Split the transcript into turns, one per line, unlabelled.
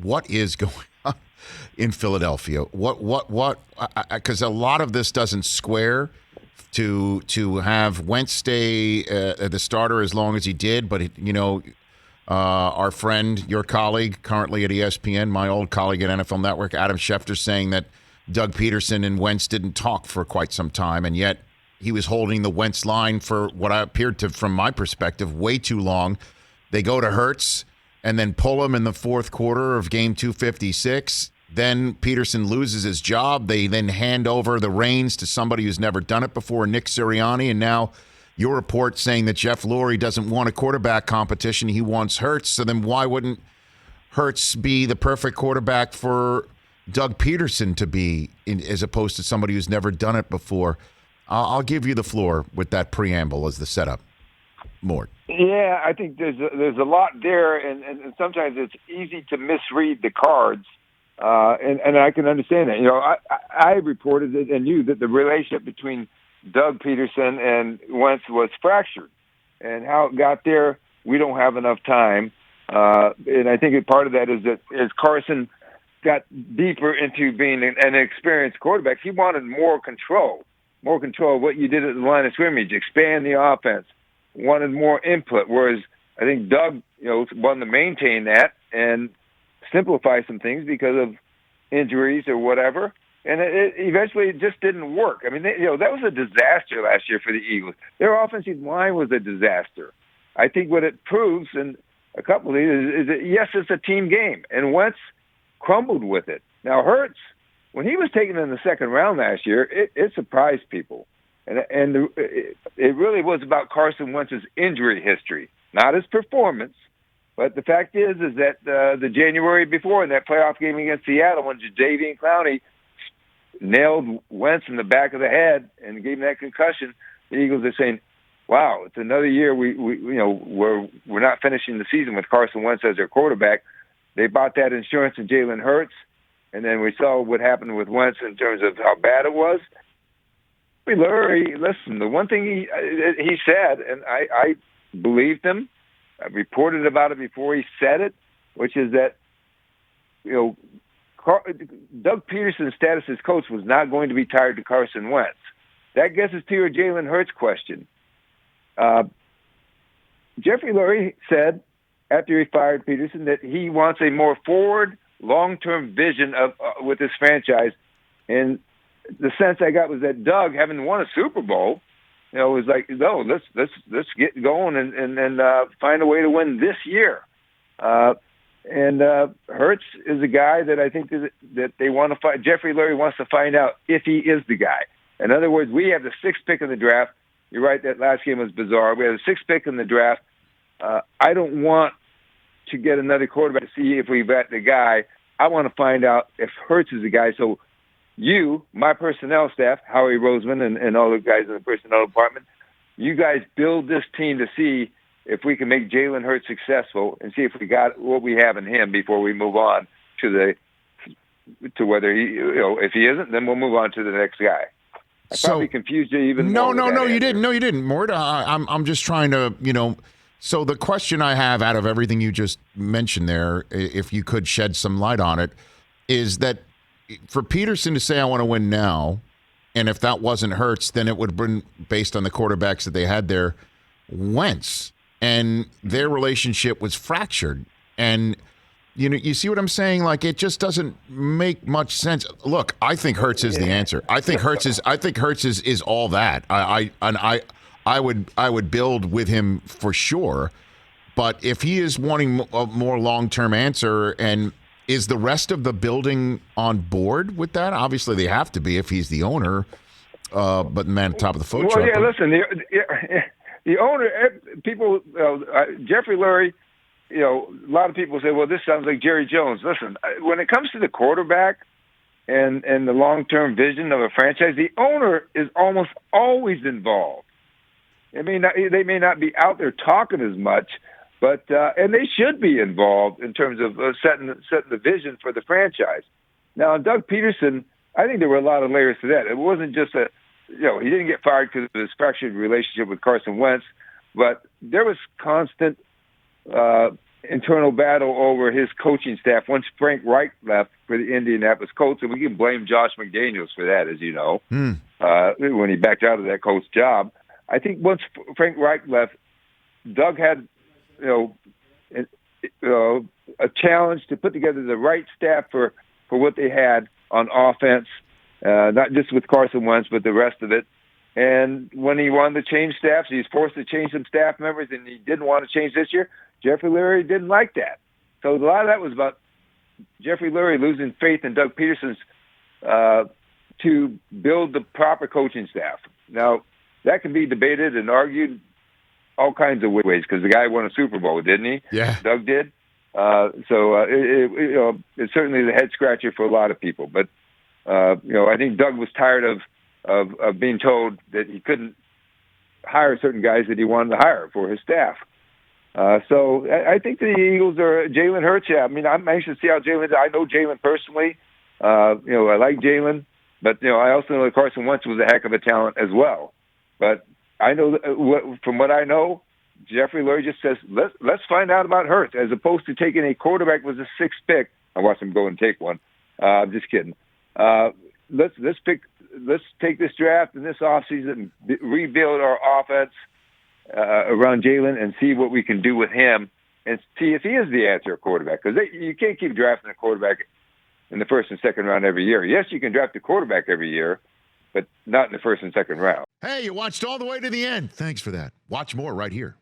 what is going on in Philadelphia? What? Because a lot of this doesn't square to have Wentz stay the starter as long as he did, but our friend, your colleague, currently at ESPN, my old colleague at NFL Network, Adam Schefter, saying that Doug Peterson and Wentz didn't talk for quite some time, and yet he was holding the Wentz line for what appeared to, from my perspective, way too long. They go to Hurts and then pull him in the fourth quarter of game 256. Then Peterson loses his job. They then hand over the reins to somebody who's never done it before, Nick Sirianni, and now your report saying that Jeff Lurie doesn't want a quarterback competition. He wants Hurts. So then why wouldn't Hurts be the perfect quarterback for Doug Peterson to be as opposed to somebody who's never done it before? I'll give you the floor with that preamble as the setup. Mort.
Yeah, I think there's a lot there, and sometimes it's easy to misread the cards, and I can understand that. I reported it and knew that the relationship between Doug Peterson and Wentz was fractured, and how it got there, we don't have enough time. And I think part of that is that as Carson got deeper into being an experienced quarterback, he wanted more control of what you did at the line of scrimmage, expand the offense, wanted more input. Whereas I think Doug, wanted to maintain that and simplify some things because of injuries or whatever. And eventually it just didn't work. I mean, that was a disaster last year for the Eagles. Their offensive line was a disaster. I think what it proves in a couple of these is that, yes, it's a team game, and Wentz crumbled with it. Now, Hurts, when he was taken in the second round last year, it surprised people. And it really was about Carson Wentz's injury history, not his performance. But the fact is that the January before in that playoff game against Seattle, when Jadeveon Clowney nailed Wentz in the back of the head and gave him that concussion, the Eagles are saying, "Wow, it's another year we're not finishing the season with Carson Wentz as their quarterback." They bought that insurance in Jalen Hurts, and then we saw what happened with Wentz in terms of how bad it was. Lurie, listen, the one thing he said, and I believed him. I reported about it before he said it, which is that Doug Peterson's status as coach was not going to be tied to Carson Wentz. That gets us to your Jalen Hurts question. Jeffrey Lurie said after he fired Peterson that he wants a more forward, long-term vision of with this franchise. And the sense I got was that Doug, having won a Super Bowl, was like, no, let's get going and find a way to win this year. And Hurts is a guy that I think that they want to find. Jeffrey Lurie wants to find out if he is the guy. In other words, we have the 6th pick in the draft. You're right, that last game was bizarre. We have the 6th pick in the draft. I don't want to get another quarterback to see if we vet the guy. I want to find out if Hurts is the guy. So you, my personnel staff, Howie Roseman and all the guys in the personnel department, you guys build this team to see if we can make Jalen Hurts successful and see if we got what we have in him before we move on to whether he, if he isn't, then we'll move on to the next guy. I probably confused you even more.
No, you didn't. No, you didn't, Mort. I'm just trying to, So the question I have out of everything you just mentioned there, if you could shed some light on it, is that for Peterson to say, I want to win now, and if that wasn't Hurts, then it would have been based on the quarterbacks that they had there, Wentz. And their relationship was fractured. And, you see what I'm saying? Like, it just doesn't make much sense. Look, I think Hurts is the answer. I think Hurts is all that. I would build with him for sure. But if he is wanting a more long-term answer, and is the rest of the building on board with that? Obviously, they have to be if he's the owner. But the man at the top of the food truck.
Well, listen, the owner, people, Jeffrey Lurie, a lot of people say, well, this sounds like Jerry Jones. Listen, when it comes to the quarterback and the long-term vision of a franchise, the owner is almost always involved. They may not be out there talking as much, but and they should be involved in terms of setting the vision for the franchise. Now, Doug Peterson, I think there were a lot of layers to that. It wasn't just he didn't get fired because of his fractured relationship with Carson Wentz, but there was constant internal battle over his coaching staff once Frank Reich left for the Indianapolis Colts, and we can blame Josh McDaniels for that, as you know, when he backed out of that coach job. I think once Frank Reich left, Doug had, a challenge to put together the right staff for what they had on offense, not just with Carson Wentz, but the rest of it. And when he wanted to change staffs, he was forced to change some staff members, and he didn't want to change this year. Jeffrey Lurie didn't like that. So a lot of that was about Jeffrey Lurie losing faith in Doug Peterson's to build the proper coaching staff. Now, that can be debated and argued all kinds of ways because the guy won a Super Bowl, didn't he?
Yeah.
Doug did. It's certainly the head scratcher for a lot of people. But, I think Doug was tired of being told that he couldn't hire certain guys that he wanted to hire for his staff. So I think the Eagles are Jalen Hurts. Yeah, I mean, I'm anxious to see how Jalen. I know Jalen personally. I like Jalen, but I also know that Carson Wentz was a heck of a talent as well. But I know from what I know, Jeffrey Lurie just says let's find out about Hurts as opposed to taking a quarterback with a sixth pick. I watched him go and take one. I'm just kidding. Let's take this draft and this offseason and rebuild our offense around Jalen and see what we can do with him and see if he is the answer quarterback. Because you can't keep drafting a quarterback in the first and second round every year. Yes, you can draft a quarterback every year, but not in the first and second round.
Hey, you watched all the way to the end. Thanks for that. Watch more right here.